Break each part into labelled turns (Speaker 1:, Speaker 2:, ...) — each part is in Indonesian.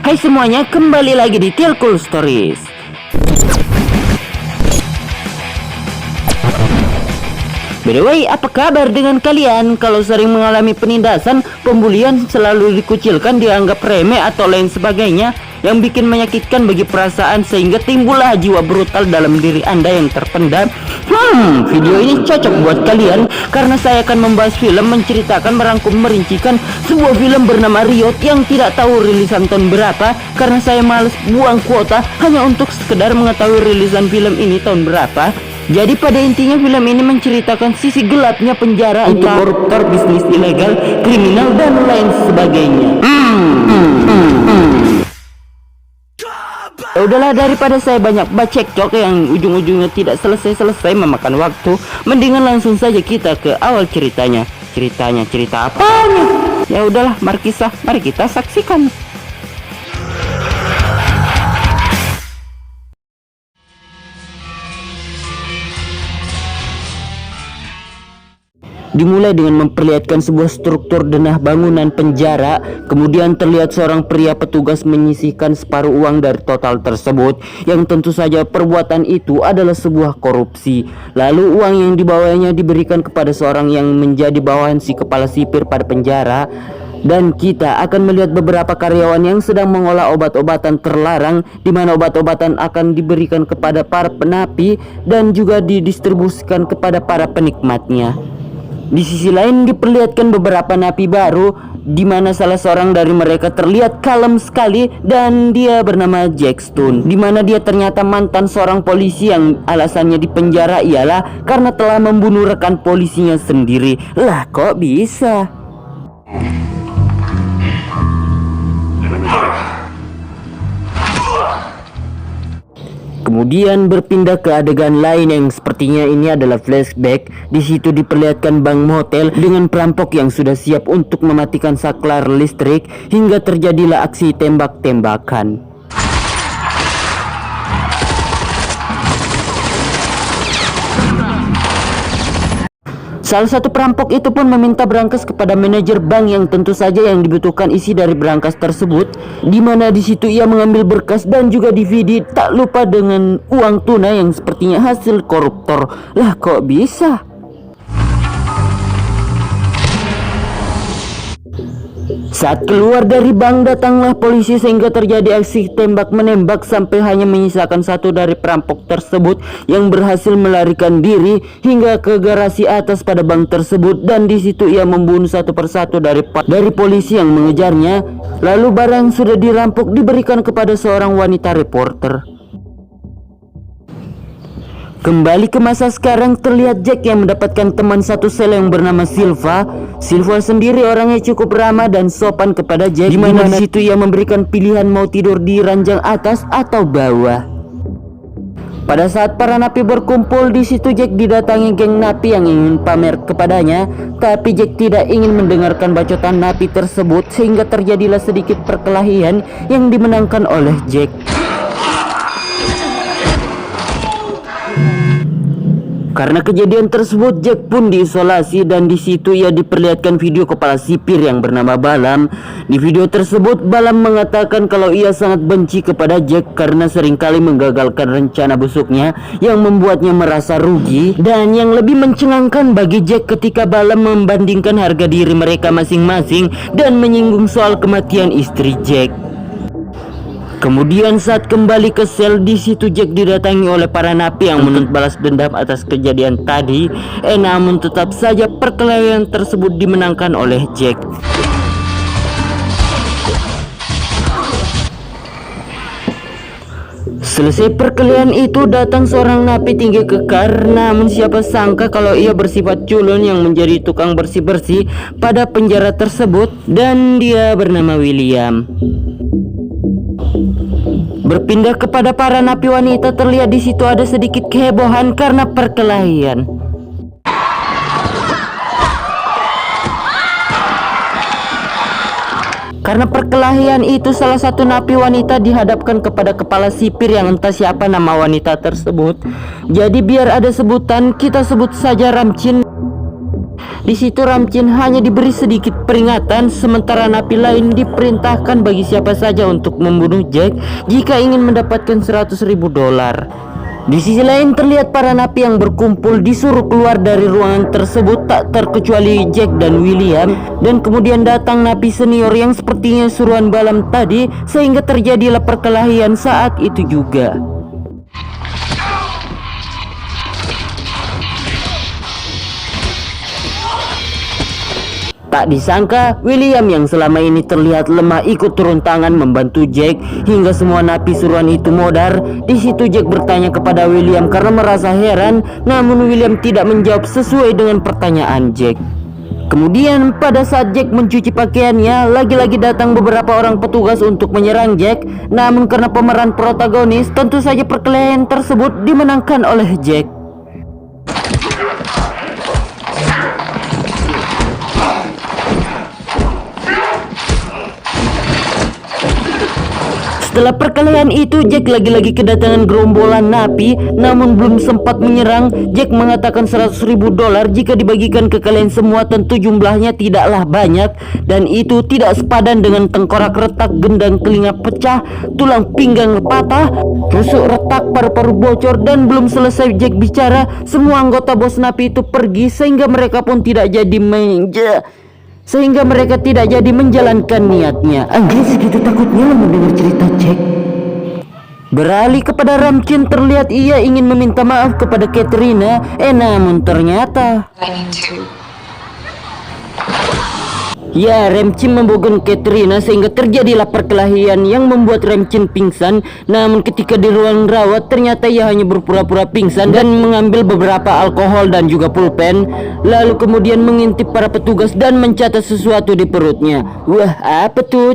Speaker 1: Hai semuanya, kembali lagi di Tilkul Stories. By the way, apa kabar dengan kalian? Kalau sering mengalami penindasan, pembulian, selalu dikucilkan, dianggap remeh atau lain sebagainya yang bikin menyakitkan bagi perasaan sehingga timbullah jiwa brutal dalam diri Anda yang terpendam. Video ini cocok buat kalian karena saya akan membahas film, menceritakan, merangkum, merincikan sebuah film bernama Riot yang tidak tahu rilisan tahun berapa karena saya males buang kuota hanya untuk sekedar mengetahui rilisan film ini tahun berapa. Jadi pada intinya film ini menceritakan sisi gelapnya penjara untuk koruptor, bisnis ilegal, kriminal, dan lain sebagainya. Ya udahlah, daripada saya banyak bacekcok yang ujung-ujungnya tidak selesai-selesai memakan waktu, mendingan langsung saja kita ke awal ceritanya. Cerita apanya? Ya udahlah, mari kita saksikan. Dimulai dengan memperlihatkan sebuah struktur denah bangunan penjara. Kemudian terlihat seorang pria petugas menyisihkan separuh uang dari total tersebut, yang tentu saja perbuatan itu adalah sebuah korupsi. Lalu uang yang dibawanya diberikan kepada seorang yang menjadi bawahan si kepala sipir pada penjara. Dan kita akan melihat beberapa karyawan yang sedang mengolah obat-obatan terlarang, di mana obat-obatan akan diberikan kepada para penapi dan juga didistribusikan kepada para penikmatnya. Di sisi lain diperlihatkan beberapa napi baru, di mana salah seorang dari mereka terlihat kalem sekali dan dia bernama Jack Stone, di mana dia ternyata mantan seorang polisi yang alasannya dipenjara ialah karena telah membunuh rekan polisinya sendiri. Lah kok bisa? Kemudian berpindah ke adegan lain yang sepertinya ini adalah flashback. Di situ diperlihatkan bank motel dengan perampok yang sudah siap untuk mematikan saklar listrik hingga terjadilah aksi tembak-tembakan. Salah satu perampok itu pun meminta berangkas kepada manajer bank yang tentu saja yang dibutuhkan isi dari berangkas tersebut, di mana di situ ia mengambil berkas dan juga DVD, tak lupa dengan uang tunai yang sepertinya hasil koruptor. Lah kok bisa? Saat keluar dari bank datanglah polisi sehingga terjadi aksi tembak-menembak sampai hanya menyisakan satu dari perampok tersebut yang berhasil melarikan diri hingga ke garasi atas pada bank tersebut, dan di situ ia membunuh satu persatu dari polisi yang mengejarnya. Lalu barang yang sudah dirampok diberikan kepada seorang wanita reporter. Kembali ke masa sekarang, terlihat Jack yang mendapatkan teman satu sel yang bernama Silva. Silva sendiri orangnya cukup ramah dan sopan kepada Jack, dimana di situ ia memberikan pilihan mau tidur di ranjang atas atau bawah. Pada saat para napi berkumpul di situ, Jack didatangi geng napi yang ingin pamer kepadanya, tapi Jack tidak ingin mendengarkan bacotan napi tersebut sehingga terjadilah sedikit perkelahian yang dimenangkan oleh Jack. Karena kejadian tersebut, Jack pun diisolasi dan di situ ia diperlihatkan video kepala sipir yang bernama Balam. Di video tersebut, Balam mengatakan kalau ia sangat benci kepada Jack karena seringkali menggagalkan rencana busuknya yang membuatnya merasa rugi. Dan yang lebih mencengangkan bagi Jack ketika Balam membandingkan harga diri mereka masing-masing dan menyinggung soal kematian istri Jack. Kemudian saat kembali ke sel, di situ Jack didatangi oleh para napi yang menuntut balas dendam atas kejadian tadi. Namun tetap saja perkelahian tersebut dimenangkan oleh Jack. Selesai perkelahian itu, datang seorang napi tinggi kekar. Namun siapa sangka kalau ia bersifat culun yang menjadi tukang bersih-bersih pada penjara tersebut, dan dia bernama William. Berpindah kepada para napi wanita, terlihat di situ ada sedikit kehebohan karena perkelahian. Karena perkelahian itu, salah satu napi wanita dihadapkan kepada kepala sipir yang entah siapa nama wanita tersebut. Jadi biar ada sebutan, kita sebut saja Ramcin. Di situ Ramchin hanya diberi sedikit peringatan, sementara napi lain diperintahkan bagi siapa saja untuk membunuh Jack jika ingin mendapatkan $100.000. Di sisi lain terlihat para napi yang berkumpul disuruh keluar dari ruangan tersebut, tak terkecuali Jack dan William. Dan kemudian datang napi senior yang sepertinya suruhan Balam tadi, sehingga terjadilah perkelahian saat itu juga. Tak disangka, William yang selama ini terlihat lemah ikut turun tangan membantu Jack hingga semua napi suruhan itu modar. Di situ Jack bertanya kepada William karena merasa heran, namun William tidak menjawab sesuai dengan pertanyaan Jack. Kemudian pada saat Jack mencuci pakaiannya, lagi-lagi datang beberapa orang petugas untuk menyerang Jack. Namun karena pemeran protagonis, tentu saja perkelahian tersebut dimenangkan oleh Jack. Setelah perkelahian itu, Jack lagi-lagi kedatangan gerombolan napi, namun belum sempat menyerang. Jack mengatakan $100.000 jika dibagikan ke kalian semua tentu jumlahnya tidaklah banyak, dan itu tidak sepadan dengan tengkorak retak, gendang telinga pecah, tulang pinggang patah, rusuk retak, paru-paru bocor. Dan belum selesai Jack bicara, semua anggota bos napi itu pergi sehingga mereka tidak jadi menjalankan niatnya. Anjir, segitu takutnya mendengar cerita Jack. Beralih kepada Ramchin, terlihat ia ingin meminta maaf kepada Katrina, namun ternyata Ramchin membogon Katrina sehingga terjadilah perkelahian yang membuat Ramchin pingsan. Namun ketika di ruang rawat, ternyata ia hanya berpura-pura pingsan dan mengambil beberapa alkohol dan juga pulpen, lalu kemudian mengintip para petugas dan mencatat sesuatu di perutnya. Wah, apa tuh?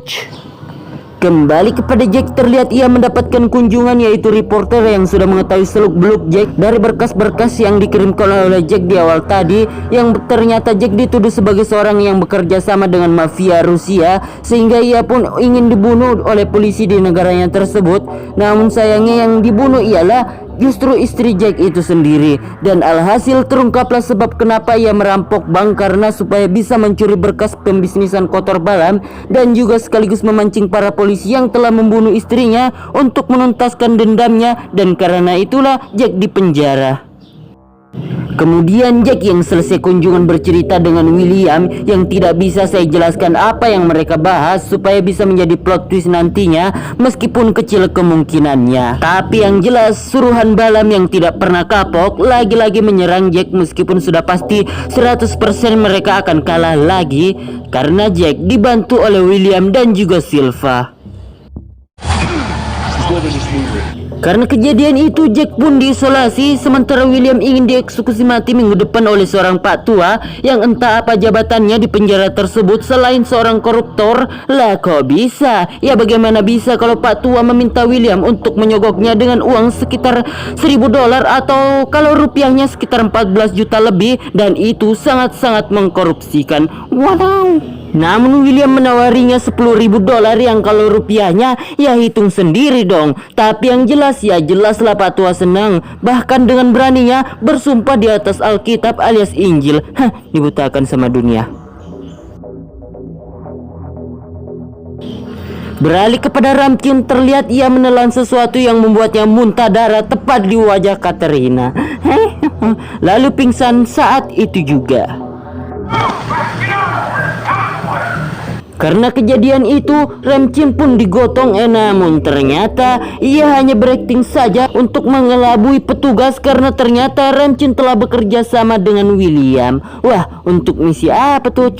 Speaker 1: Kembali kepada Jack, terlihat ia mendapatkan kunjungan, yaitu reporter yang sudah mengetahui seluk-beluk Jack dari berkas-berkas yang dikirimkan oleh Jack di awal tadi, yang ternyata Jack dituduh sebagai seorang yang bekerja sama dengan mafia Rusia, sehingga ia pun ingin dibunuh oleh polisi di negaranya tersebut. Namun sayangnya yang dibunuh ialah justru istri Jack itu sendiri. Dan alhasil terungkaplah sebab kenapa ia merampok bank, karena supaya bisa mencuri berkas pembisnisan kotor Balam, dan juga sekaligus memancing para polisi yang telah membunuh istrinya untuk menuntaskan dendamnya. Dan karena itulah Jack dipenjara. Kemudian Jack yang selesai kunjungan bercerita dengan William, yang tidak bisa saya jelaskan apa yang mereka bahas supaya bisa menjadi plot twist nantinya, meskipun kecil kemungkinannya. Tapi yang jelas suruhan Balam yang tidak pernah kapok lagi-lagi menyerang Jack, meskipun sudah pasti 100% mereka akan kalah lagi, karena Jack dibantu oleh William dan juga Silva. Karena kejadian itu, Jack pun diisolasi, sementara William ingin dieksekusi mati minggu depan oleh seorang pak tua yang entah apa jabatannya di penjara tersebut selain seorang koruptor. Lah kok bisa? Ya bagaimana bisa kalau pak tua meminta William untuk menyogoknya dengan uang sekitar $1.000 atau kalau rupiahnya sekitar 14 juta lebih, dan itu sangat-sangat mengkorupsikan. Wow. Namun William menawarinya $10.000 yang kalau rupiahnya ya hitung sendiri dong. Tapi yang jelas ya jelaslah pak tua senang, bahkan dengan beraninya bersumpah di atas Alkitab alias Injil. Dibutakan sama dunia. Beralih kepada Ramchin, terlihat ia menelan sesuatu yang membuatnya muntah darah tepat di wajah Katerina. Lalu pingsan saat itu juga. Karena kejadian itu, Ramchin pun digotong, namun ternyata ia hanya berakting saja untuk mengelabui petugas, karena ternyata Ramchin telah bekerja sama dengan William. Wah, untuk misi apa tuh?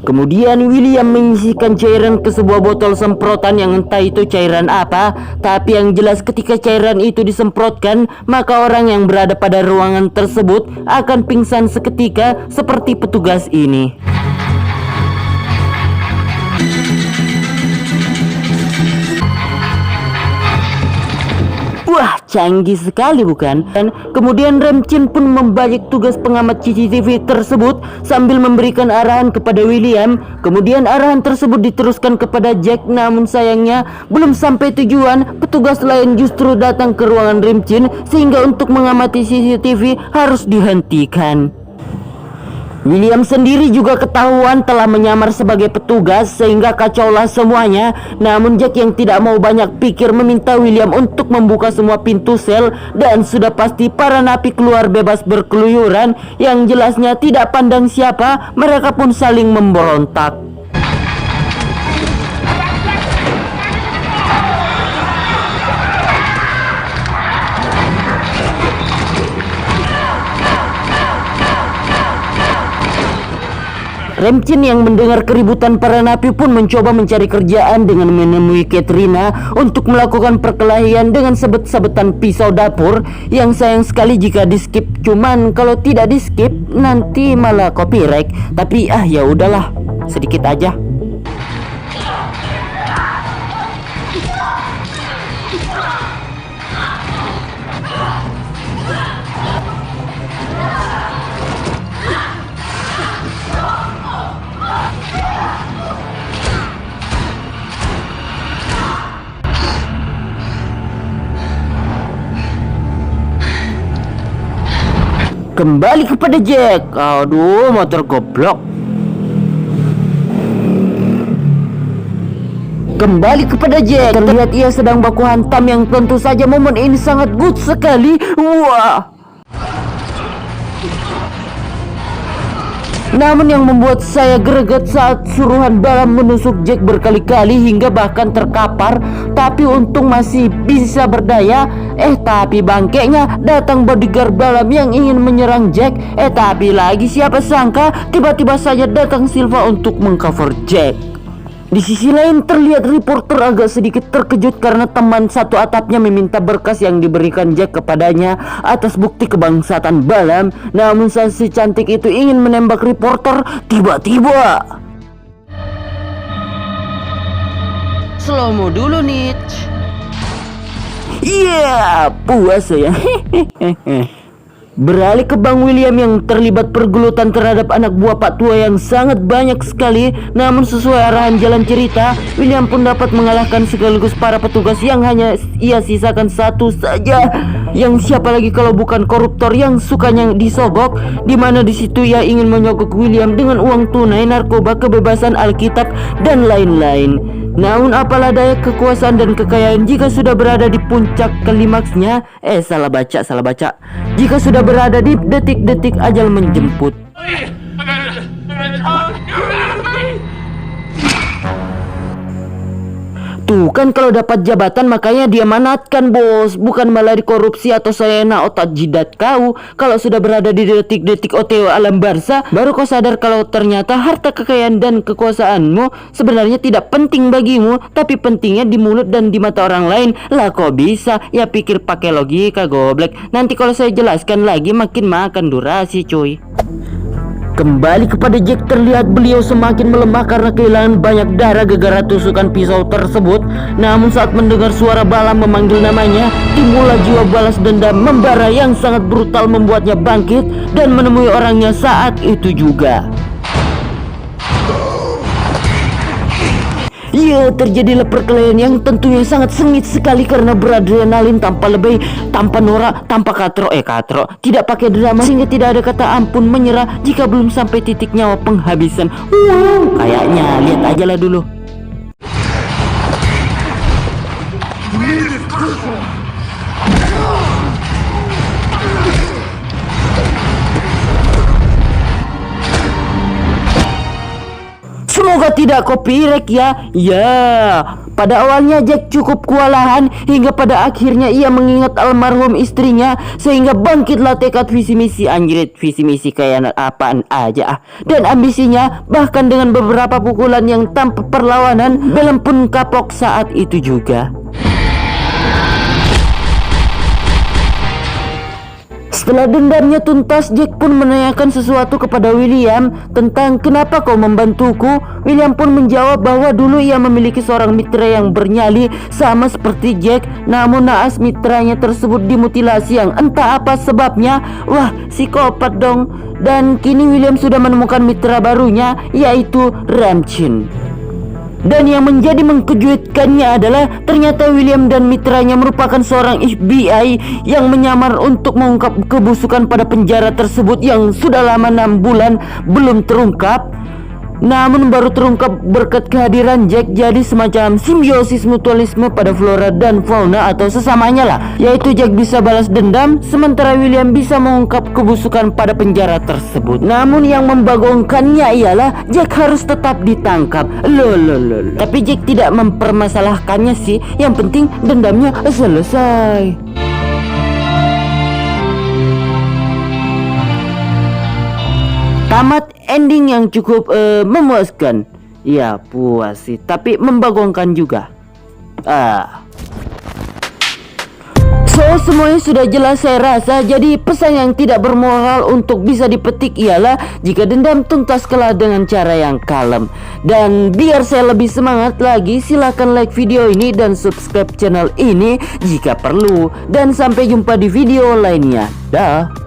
Speaker 1: Kemudian William menyisihkan cairan ke sebuah botol semprotan yang entah itu cairan apa, tapi yang jelas ketika cairan itu disemprotkan, maka orang yang berada pada ruangan tersebut akan pingsan seketika seperti petugas ini. Wah, canggih sekali bukan? Dan kemudian Ramchin pun membalik tugas pengamat CCTV tersebut sambil memberikan arahan kepada William. Kemudian arahan tersebut diteruskan kepada Jack, namun sayangnya belum sampai tujuan, petugas lain justru datang ke ruangan Ramchin sehingga untuk mengamati CCTV harus dihentikan. William sendiri juga ketahuan telah menyamar sebagai petugas sehingga kacaulah semuanya. Namun Jack yang tidak mau banyak pikir meminta William untuk membuka semua pintu sel, dan sudah pasti para napi keluar bebas berkeluyuran. Yang jelasnya tidak pandang siapa, mereka pun saling memberontak. Ramchin yang mendengar keributan para napi pun mencoba mencari kerjaan dengan menemui Katrina untuk melakukan perkelahian dengan sebet-sebetan pisau dapur yang sayang sekali jika di skip. Cuman kalau tidak di skip nanti malah copyright. Tapi ya udahlah, sedikit aja. Kembali kepada Jack. Aduh, motor goblok. Kembali kepada Jack. Terlihat ia sedang baku hantam yang tentu saja momen ini sangat good sekali. Wah. Namun yang membuat saya greget saat suruhan Balam menusuk Jack berkali-kali hingga bahkan terkapar. Tapi untung masih bisa berdaya. Tapi bangkeknya datang bodyguard Balam yang ingin menyerang Jack. Tapi lagi siapa sangka tiba-tiba saja datang Silva untuk mengcover Jack. Di sisi lain terlihat reporter agak sedikit terkejut karena teman satu atapnya meminta berkas yang diberikan Jack kepadanya atas bukti kebangsaan Balam. Namun saat si cantik itu ingin menembak reporter, tiba-tiba slow-mo dulu nih. Iya, puas ya. Beralih ke Bang William yang terlibat pergelutan terhadap anak buah Pak Tua yang sangat banyak sekali. Namun sesuai arahan jalan cerita, William pun dapat mengalahkan sekaligus para petugas yang hanya ia sisakan satu saja. Yang siapa lagi kalau bukan koruptor yang sukanya disogok, dimana di situ ia ingin menyogok William dengan uang tunai, narkoba, kebebasan Alkitab, dan lain-lain. Namun apalah daya kekuasaan dan kekayaan jika sudah berada di puncak klimaksnya. Salah baca. Jika sudah berada di detik-detik ajal menjemput. Tuh kan kalau dapat jabatan makanya dia manatkan bos, bukan malah dikorupsi atau saya otak jidat kau. Kalau sudah berada di detik-detik OTW alam barsa, baru kau sadar kalau ternyata harta kekayaan dan kekuasaanmu sebenarnya tidak penting bagimu, tapi pentingnya di mulut dan di mata orang lain. Lah kok bisa? Ya pikir pakai logika goblek. Nanti kalau saya jelaskan lagi makin makan durasi cuy. Kembali kepada Jack, terlihat beliau semakin melemah karena kehilangan banyak darah gara-gara tusukan pisau tersebut. Namun saat mendengar suara Balam memanggil namanya, timbullah jiwa balas dendam membara yang sangat brutal membuatnya bangkit dan menemui orangnya saat itu juga. Ya, terjadilah perkelahian yang tentunya sangat sengit sekali karena beradrenalin tanpa lebih, tanpa norak, tanpa katro, tidak pakai drama sehingga tidak ada kata ampun menyerah jika belum sampai titik nyawa penghabisan. Kayaknya lihat aja lah dulu. Semoga tidak copyright ya. Pada awalnya Jack cukup kewalahan hingga pada akhirnya ia mengingat almarhum istrinya sehingga bangkitlah tekad visi misi. Anjrit, visi misi kayak apaan aja dan ambisinya. Bahkan dengan beberapa pukulan yang tanpa perlawanan, Balam pun kapok saat itu juga. Setelah dendamnya tuntas, Jack pun menanyakan sesuatu kepada William tentang kenapa kau membantuku. William pun menjawab bahwa dulu ia memiliki seorang mitra yang bernyali sama seperti Jack. Namun naas mitranya tersebut dimutilasi yang entah apa sebabnya. Wah, psikopat dong. Dan kini William sudah menemukan mitra barunya, yaitu Ramchin. Dan yang menjadi mengkejutkannya adalah ternyata William dan mitranya merupakan seorang FBI yang menyamar untuk mengungkap kebusukan pada penjara tersebut yang sudah lama 6 bulan belum terungkap. Namun baru terungkap berkat kehadiran Jack, jadi semacam simbiosis mutualisme pada flora dan fauna atau sesamanya lah, yaitu Jack bisa balas dendam sementara William bisa mengungkap kebusukan pada penjara tersebut. Namun yang membagongkannya ialah Jack harus tetap ditangkap. Tapi Jack tidak mempermasalahkannya sih, yang penting dendamnya selesai. Tamat ending yang cukup memuaskan. Ya puas sih, tapi membagongkan juga. So semuanya sudah jelas saya rasa. Jadi pesan yang tidak bermoral untuk bisa dipetik ialah jika dendam tuntaskanlah dengan cara yang kalem. Dan biar saya lebih semangat lagi, silahkan like video ini dan subscribe channel ini jika perlu. Dan sampai jumpa di video lainnya. Dah.